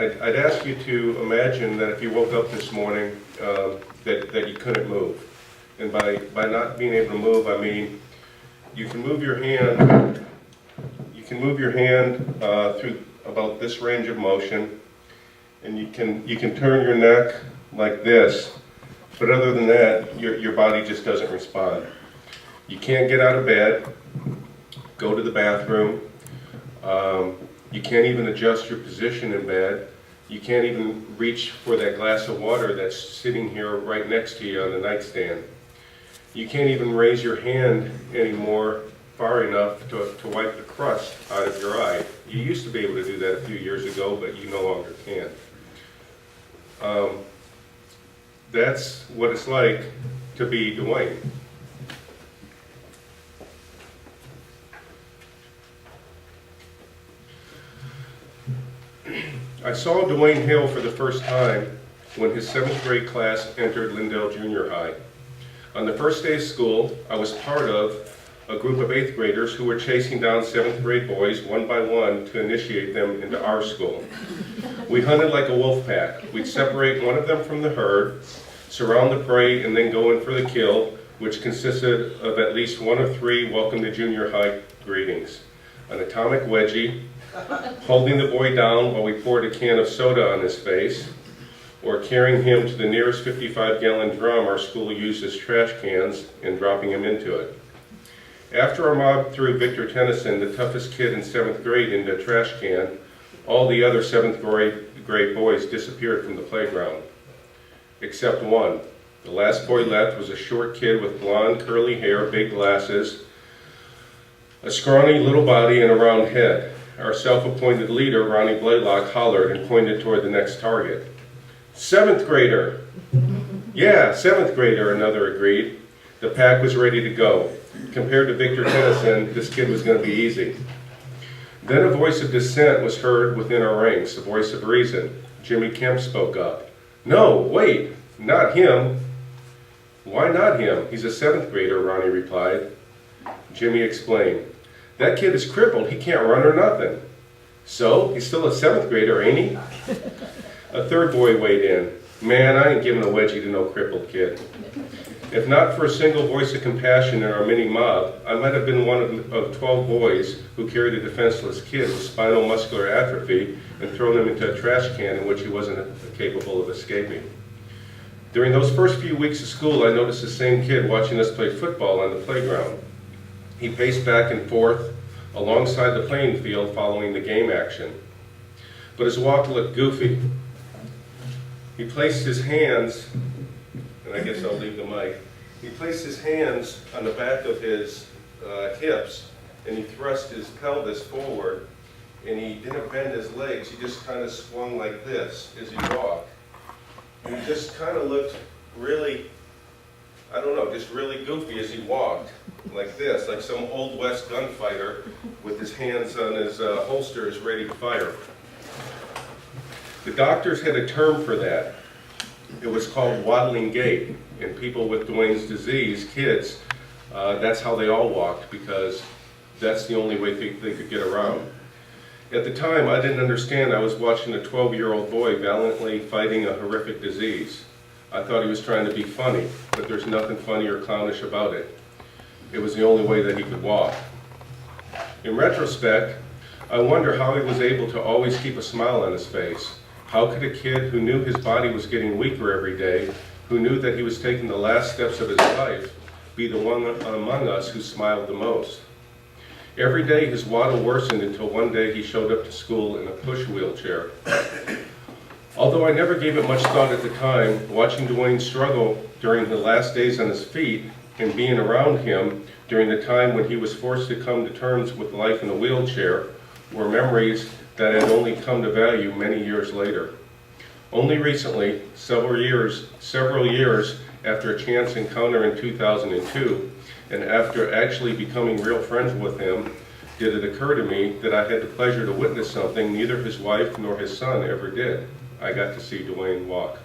I'd ask you to imagine that if you woke up this morning, that you couldn't move. And by not being able to move, I mean you can move your hand. You can move your hand through about this range of motion, and you can turn your neck like this. But other than that, your body just doesn't respond. You can't get out of bed, go to the bathroom. You can't even adjust your position in bed. You can't even reach for that glass of water that's sitting here right next to you on the nightstand. You can't even raise your hand anymore far enough to wipe the crust out of your eye. You used to be able to do that a few years ago, but you no longer can. That's what it's like to be Duane. I saw Duane Hale for the first time when his 7th grade class entered Lindale Junior High. On the first day of school, I was part of a group of 8th graders who were chasing down 7th grade boys one by one to initiate them into our school. We hunted like a wolf pack. We'd separate one of them from the herd, surround the prey, and then go in for the kill, which consisted of at least 1 of 3 welcome to junior high greetings. An atomic wedgie, holding the boy down while we poured a can of soda on his face, or carrying him to the nearest 55-gallon drum our school used as trash cans and dropping him into it. After our mob threw Victor Tennyson, the toughest kid in 7th grade, into a trash can, all the other 7th grade boys disappeared from the playground. Except one. The last boy left was a short kid with blonde, curly hair, big glasses, a scrawny little body, and a round head. Our self-appointed leader, Ronnie Blaylock, hollered and pointed toward the next target. 7th grader! Yeah, 7th grader, another agreed. The pack was ready to go. Compared to Victor Tennyson, this kid was going to be easy. Then a voice of dissent was heard within our ranks, a voice of reason. Jimmy Kemp spoke up. No, wait, not him. Why not him? He's a 7th grader, Ronnie replied. Jimmy explained. That kid is crippled, he can't run or nothing. So, he's still a 7th grader, ain't he? A third boy weighed in. Man, I ain't giving a wedgie to no crippled kid. If not for a single voice of compassion in our mini mob, I might have been one of 12 boys who carried a defenseless kid with spinal muscular atrophy and thrown him into a trash can in which he wasn't capable of escaping. During those first few weeks of school, I noticed the same kid watching us play football on the playground. He paced back and forth alongside the playing field following the game action. But his walk looked goofy. He placed his hands, and I guess I'll leave the mic. He placed his hands on the back of his hips, and he thrust his pelvis forward, and he didn't bend his legs. He just kind of swung like this as he walked. And he just kind of looked really, I don't know, just really goofy as he walked, like this, like some Old West gunfighter with his hands on his holsters ready to fire. The doctors had a term for that. It was called waddling gait, and people with Duane's disease, kids, that's how they all walked because that's the only way they could get around. At the time, I didn't understand I was watching a 12-year-old boy valiantly fighting a horrific disease. I thought he was trying to be funny, but there's nothing funny or clownish about it. It was the only way that he could walk. In retrospect, I wonder how he was able to always keep a smile on his face. How could a kid who knew his body was getting weaker every day, who knew that he was taking the last steps of his life, be the one among us who smiled the most? Every day his waddle worsened until one day he showed up to school in a push wheelchair. Although I never gave it much thought at the time, watching Duane struggle during the last days on his feet and being around him during the time when he was forced to come to terms with life in a wheelchair were memories that had only come to value many years later. Only recently, several years after a chance encounter in 2002, and after actually becoming real friends with him, did it occur to me that I had the pleasure to witness something neither his wife nor his son ever did. I got to see Duane walk.